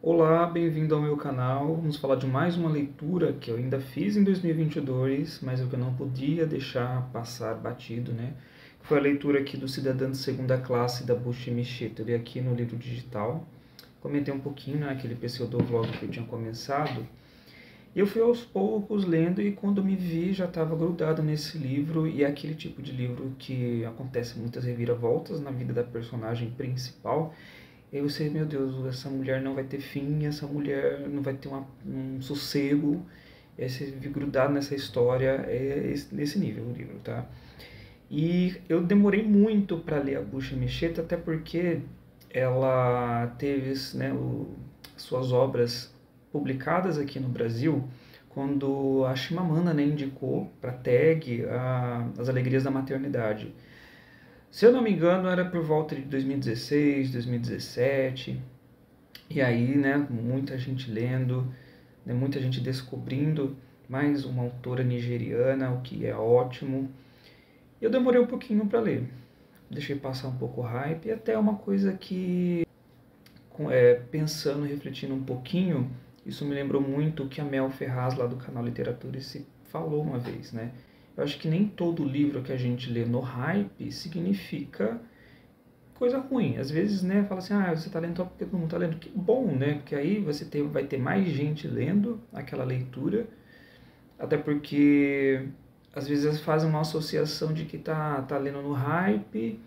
Olá, bem-vindo ao meu canal. Vamos falar de mais uma leitura que eu ainda fiz em 2022, mas o que eu não podia deixar passar batido, né? Foi a leitura aqui do Cidadão de Segunda Classe da Bushi Micheto. Eu li aqui no livro digital. Comentei um pouquinho, né, aquele pseudovlog que eu tinha começado. E eu fui aos poucos lendo e quando me vi já estava grudado nesse livro. E é aquele tipo de livro que acontece muitas reviravoltas na vida da personagem principal. E aí você, meu Deus, essa mulher não vai ter fim, essa mulher não vai ter um sossego. E aí você vive grudado nessa história, nesse nível o livro, tá? E eu demorei muito para ler a Bucha Mecheta, até porque ela teve, né, suas obras publicadas aqui no Brasil quando a Chimamanda, né, indicou para a TAG As Alegrias da Maternidade. Se eu não me engano, era por volta de 2016, 2017. E aí, né, muita gente lendo, né, muita gente descobrindo mais uma autora nigeriana, o que é ótimo. Eu demorei um pouquinho para ler. Deixei passar um pouco o hype e até uma coisa que, pensando, refletindo um pouquinho, isso me lembrou muito o que a Mel Ferraz, lá do canal Literatura, se falou uma vez, né? Eu acho que nem todo livro que a gente lê no hype significa coisa ruim. Às vezes, né, fala assim, você está lendo só porque todo mundo está lendo. Que bom, né? Porque aí vai ter mais gente lendo aquela leitura, até porque às vezes fazem uma associação de que tá lendo no hype,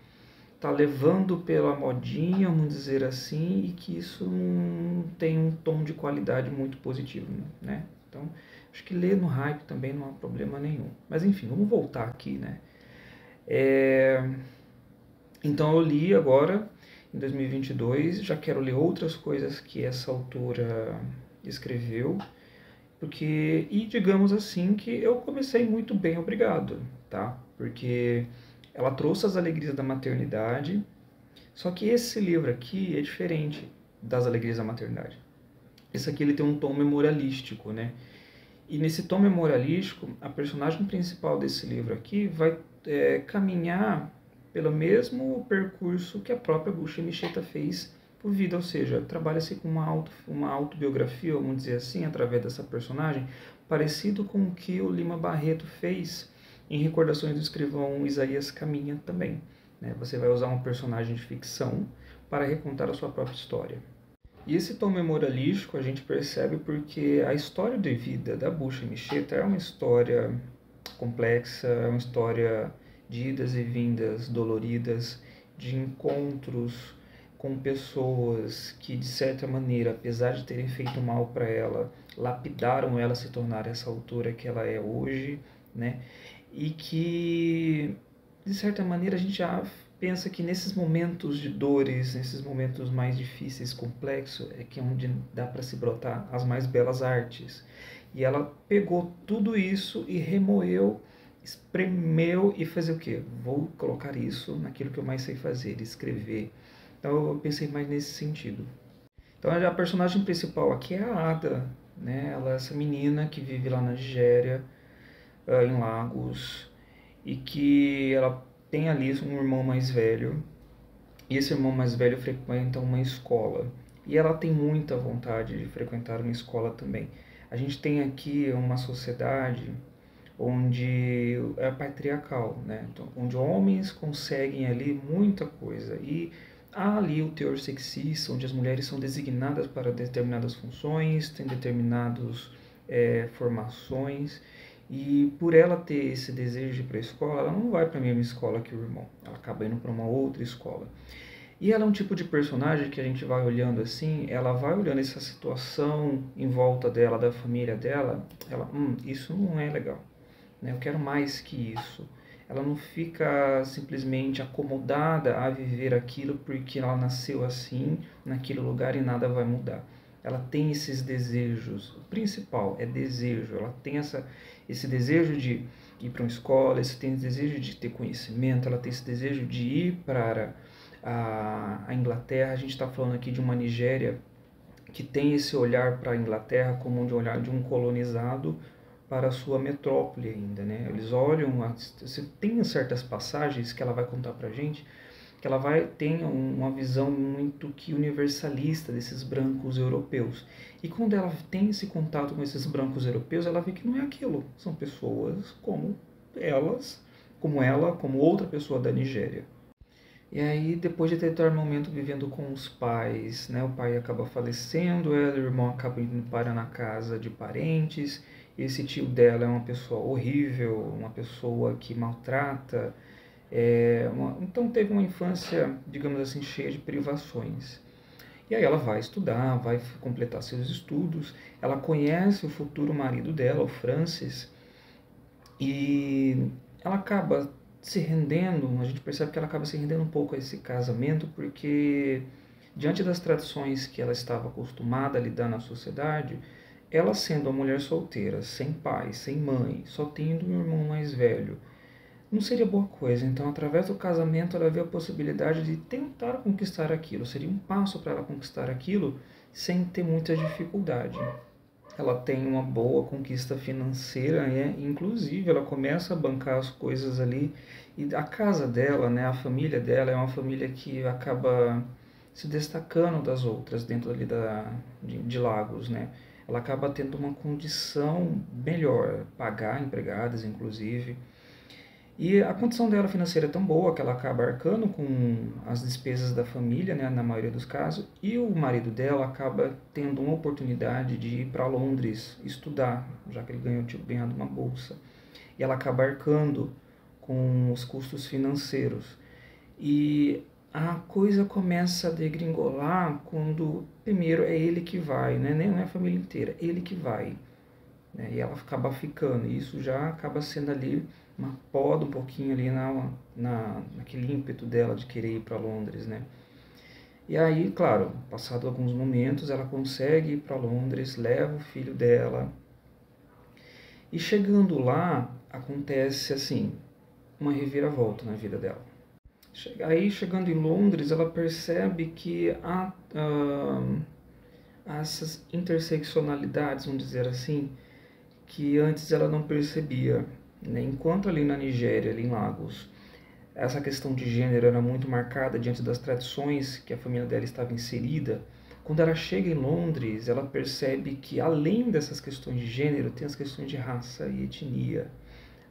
tá levando pela modinha, vamos dizer assim, e que isso não tem um tom de qualidade muito positivo, né? Então, acho que ler no hype também não há problema nenhum. Mas enfim, vamos voltar aqui, né? É, Então eu li agora, em 2022, já quero ler outras coisas que essa autora escreveu, porque, e digamos assim, que eu comecei muito bem, obrigado, tá? Porque ela trouxe as alegrias da maternidade, só que esse livro aqui é diferente das alegrias da maternidade. Esse aqui ele tem um tom memorialístico, né? E nesse tom memorialístico, a personagem principal desse livro aqui vai caminhar pelo mesmo percurso que a própria Bucha Mecheta fez por vida, ou seja, trabalha-se com uma autobiografia, vamos dizer assim, através dessa personagem, parecido com o que o Lima Barreto fez em Recordações do Escrivão Isaías Caminha também. Né? Você vai usar um personagem de ficção para recontar a sua própria história. E esse tom memorialístico a gente percebe porque a história de vida da Bucha Mecheta é uma história complexa, é uma história de idas e vindas doloridas, de encontros com pessoas que, de certa maneira, apesar de terem feito mal para ela, lapidaram ela a se tornar essa autora que ela é hoje, né? E que, de certa maneira, a gente já pensa que nesses momentos de dores, nesses momentos mais difíceis, complexos, é que é onde dá para se brotar as mais belas artes. E ela pegou tudo isso e remoeu, espremeu e fazer o quê? Vou colocar isso naquilo que eu mais sei fazer, escrever. Então eu pensei mais nesse sentido. Então a personagem principal aqui é a Ada, né? Ela é essa menina que vive lá na Nigéria, em Lagos, e que ela tem ali um irmão mais velho, e esse irmão mais velho frequenta uma escola. E ela tem muita vontade de frequentar uma escola também. A gente tem aqui uma sociedade onde é patriarcal, né? Então, onde homens conseguem ali muita coisa. E há ali o teor sexista, onde as mulheres são designadas para determinadas funções, têm determinadas formações. E por ela ter esse desejo de ir para a escola, ela não vai para a mesma escola que o irmão. Ela acaba indo para uma outra escola. E ela é um tipo de personagem que a gente vai olhando assim, ela vai olhando essa situação em volta dela, da família dela, ela, isso não é legal, né? Eu quero mais que isso. Ela não fica simplesmente acomodada a viver aquilo porque ela nasceu assim, naquele lugar e nada vai mudar. Ela tem esses desejos, o principal é desejo, ela tem esse desejo de ir para uma escola, esse tem esse desejo de ter conhecimento, ela tem esse desejo de ir para a Inglaterra. A gente está falando aqui de uma Nigéria que tem esse olhar para a Inglaterra como um olhar de um colonizado para a sua metrópole ainda, né? Eles olham, tem certas passagens que ela vai contar para a gente, que ela tem uma visão muito que universalista desses brancos europeus. E quando ela tem esse contato com esses brancos europeus, ela vê que não é aquilo. São pessoas como elas, como ela, como outra pessoa da Nigéria. E aí, depois de ter um momento vivendo com os pais, né, o pai acaba falecendo, ela e o irmão acabam indo para na casa de parentes. Esse tio dela é uma pessoa horrível, uma pessoa que maltrata. Então teve uma infância, digamos assim, cheia de privações. E aí ela vai estudar, vai completar seus estudos. Ela conhece o futuro marido dela, o Francis, e ela acaba se rendendo, a gente percebe que ela acaba se rendendo um pouco a esse casamento, porque diante das tradições que ela estava acostumada a lidar na sociedade, ela sendo uma mulher solteira, sem pai, sem mãe, só tendo um irmão mais velho, não seria boa coisa. Então, através do casamento, ela vê a possibilidade de tentar conquistar aquilo. Seria um passo para ela conquistar aquilo sem ter muita dificuldade. Ela tem uma boa conquista financeira, né? Inclusive ela começa a bancar as coisas ali, e a casa dela, né, a família dela é uma família que acaba se destacando das outras dentro ali de Lagos, né? Ela acaba tendo uma condição melhor, pagar empregadas inclusive, e a condição dela financeira é tão boa que ela acaba arcando com as despesas da família, né, na maioria dos casos, e o marido dela acaba tendo uma oportunidade de ir para Londres estudar, já que ele tinha ganhado uma bolsa. E ela acaba arcando com os custos financeiros. E a coisa começa a degringolar quando, primeiro, é ele que vai, né? Nem é a família inteira, é ele que vai, né? E ela acaba ficando, e isso já acaba sendo ali uma poda um pouquinho ali naquele ímpeto dela de querer ir para Londres, né? E aí, claro, passado alguns momentos, ela consegue ir para Londres, leva o filho dela, e chegando lá, acontece assim, uma reviravolta na vida dela. Aí, chegando em Londres, ela percebe que há essas interseccionalidades, vamos dizer assim, que antes ela não percebia, né? Enquanto ali na Nigéria, ali em Lagos, essa questão de gênero era muito marcada diante das tradições que a família dela estava inserida. Quando ela chega em Londres, ela percebe que além dessas questões de gênero, tem as questões de raça e etnia,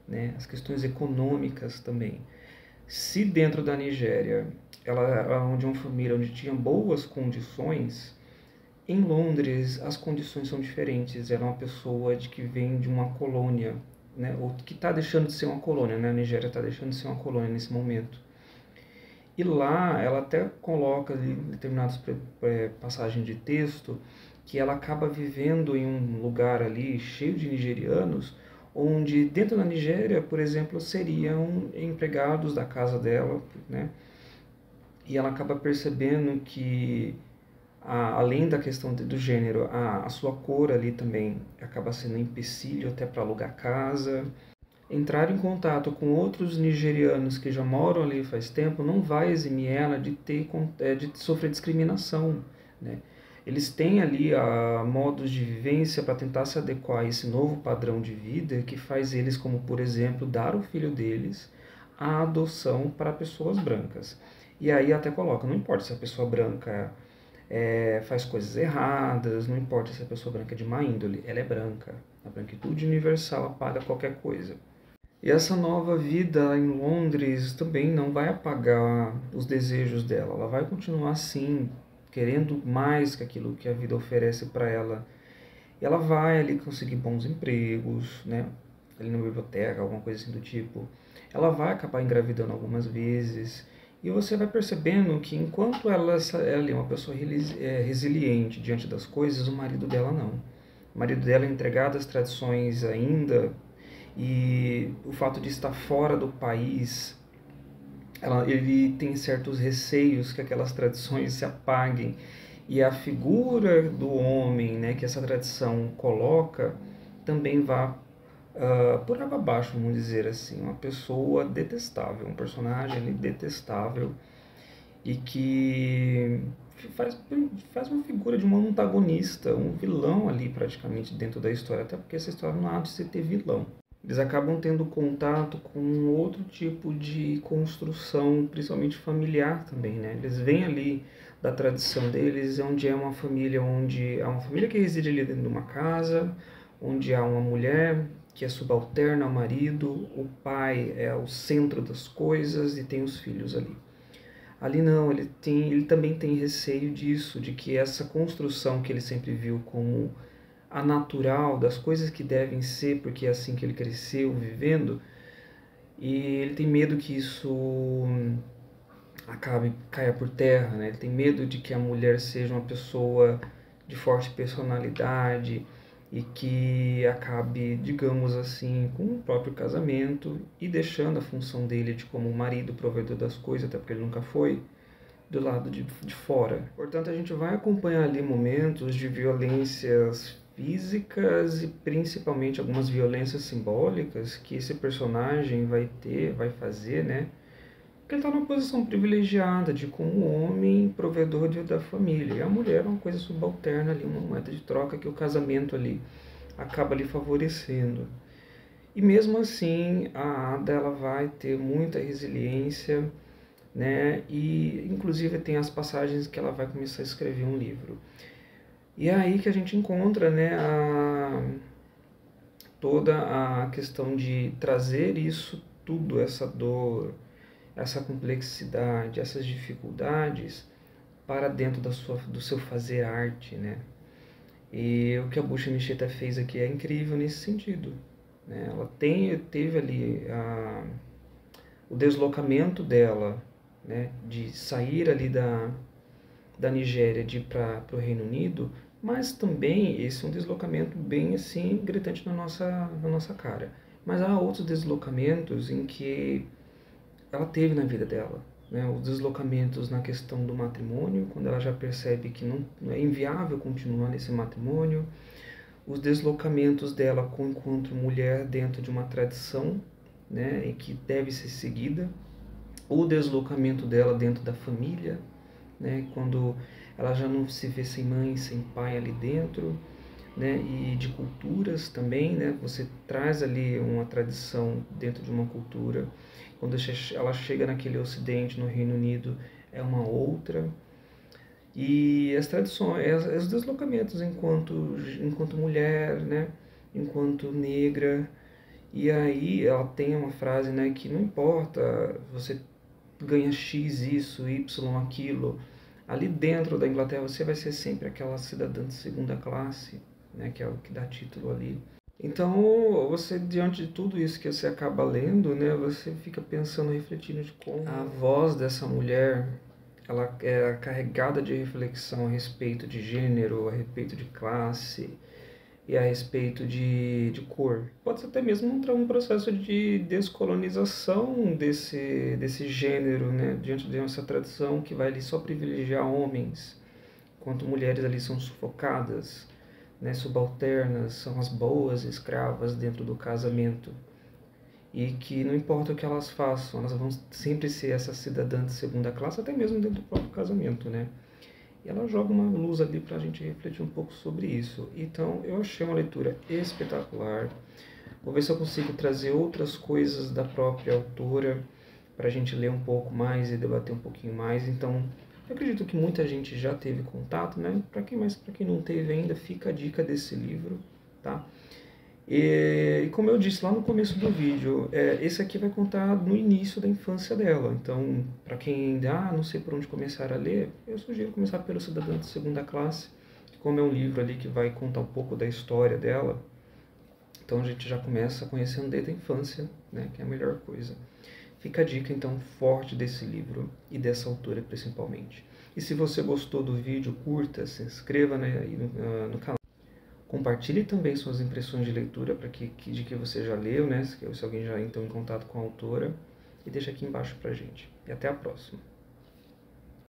né? As questões econômicas também. Se dentro da Nigéria ela era de uma família onde tinha boas condições, em Londres, as condições são diferentes. Ela é uma pessoa que vem de uma colônia, né? Ou que está deixando de ser uma colônia, né? A Nigéria está deixando de ser uma colônia nesse momento. E lá, ela até coloca ali, em determinadas passagens de texto, que ela acaba vivendo em um lugar ali cheio de nigerianos, onde dentro da Nigéria, por exemplo, seriam empregados da casa dela, né? E ela acaba percebendo que além da questão do gênero, a sua cor ali também acaba sendo um empecilho até para alugar casa. Entrar em contato com outros nigerianos que já moram ali faz tempo não vai eximir ela de sofrer discriminação, né? Eles têm ali modos de vivência para tentar se adequar a esse novo padrão de vida que faz eles, como por exemplo, dar o filho deles à adoção para pessoas brancas. E aí até coloca, não importa se a pessoa branca faz coisas erradas, não importa se a pessoa branca é de má índole, ela é branca. A branquitude universal apaga qualquer coisa. E essa nova vida em Londres também não vai apagar os desejos dela. Ela vai continuar assim, querendo mais que aquilo que a vida oferece para ela. E ela vai ali conseguir bons empregos, né? Ali na biblioteca, alguma coisa assim do tipo. Ela vai acabar engravidando algumas vezes. E você vai percebendo que enquanto ela é uma pessoa resiliente diante das coisas, o marido dela não. O marido dela é entregado às tradições ainda, e o fato de estar fora do país, ele tem certos receios que aquelas tradições se apaguem, e a figura do homem, né, que essa tradição coloca também vá por água abaixo, vamos dizer assim. Uma pessoa detestável, um personagem ali detestável, e que faz uma figura de um antagonista, um vilão ali praticamente dentro da história, até porque essa história não há de se ter vilão. eles acabam tendo contato com outro tipo de construção, principalmente familiar também, né? Eles vêm ali da tradição deles, onde é uma família que reside ali dentro de uma casa, onde há uma mulher que é subalterna ao marido, o pai é o centro das coisas e tem os filhos ali. Ali não, ele também tem receio disso, de que essa construção que ele sempre viu como a natural, das coisas que devem ser, porque é assim que ele cresceu vivendo, e ele tem medo que isso caia por terra, né? Ele tem medo de que a mulher seja uma pessoa de forte personalidade e que acabe, digamos assim, com o próprio casamento e deixando a função dele de como marido, provedor das coisas, até porque ele nunca foi, do lado de fora. Portanto, a gente vai acompanhar ali momentos de violências físicas e principalmente algumas violências simbólicas que esse personagem vai fazer, né? Porque ele está numa posição privilegiada de como homem provedor da família. E a mulher é uma coisa subalterna ali, uma moeda de troca que o casamento ali acaba lhe favorecendo. E mesmo assim, a Ada ela vai ter muita resiliência, né? E inclusive tem as passagens que ela vai começar a escrever um livro. E é aí que a gente encontra, né, toda a questão de trazer isso tudo, essa dor, essa complexidade, essas dificuldades para dentro do seu fazer arte, né? E o que a Bucha Mishita fez aqui é incrível nesse sentido, né? Ela teve ali o deslocamento dela, né, de sair ali da Nigéria de ir para o Reino Unido, mas também esse é um deslocamento bem assim gritante na nossa cara. Mas há outros deslocamentos em que ela teve na vida dela, né? Os deslocamentos na questão do matrimônio, quando ela já percebe que não é inviável continuar nesse matrimônio, os deslocamentos dela enquanto mulher dentro de uma tradição, né, e que deve ser seguida, o deslocamento dela dentro da família, né, quando ela já não se vê sem mãe, sem pai ali dentro, né, e de culturas também, né, você traz ali uma tradição dentro de uma cultura, quando ela chega naquele ocidente, no Reino Unido, é uma outra, e as tradições, os deslocamentos enquanto mulher, né, enquanto negra, e aí ela tem uma frase, né, que não importa, você ganha X isso, Y aquilo, ali dentro da Inglaterra você vai ser sempre aquela cidadã de segunda classe, né, que é o que dá título ali. Então, você, diante de tudo isso que você acaba lendo, né, você fica pensando, refletindo de como a voz dessa mulher, ela é carregada de reflexão a respeito de gênero, a respeito de classe e a respeito de cor. Pode ser até mesmo um processo de descolonização desse gênero, né, diante de essa tradição que vai ali só privilegiar homens, enquanto mulheres ali são sufocadas, né, subalternas, são as boas escravas dentro do casamento. E que não importa o que elas façam, elas vão sempre ser essa cidadã de segunda classe, até mesmo dentro do próprio casamento, né? E ela joga uma luz ali para a gente refletir um pouco sobre isso. Então, eu achei uma leitura espetacular. Vou ver se eu consigo trazer outras coisas da própria autora para a gente ler um pouco mais e debater um pouquinho mais. Então, eu acredito que muita gente já teve contato, né? Mas para quem não teve ainda, fica a dica desse livro, tá? E como eu disse lá no começo do vídeo, esse aqui vai contar no início da infância dela. Então, para quem ainda não sei por onde começar a ler, eu sugiro começar pelo Cidadã de Segunda Classe, que como é um livro ali que vai contar um pouco da história dela, então a gente já começa conhecendo desde a infância, né, que é a melhor coisa. Fica a dica então forte desse livro e dessa autora principalmente. E se você gostou do vídeo, curta, se inscreva, né, aí no canal. Compartilhe também suas impressões de leitura de que você já leu, né? Se alguém já entrou em contato com a autora. E deixa aqui embaixo pra gente. E até a próxima.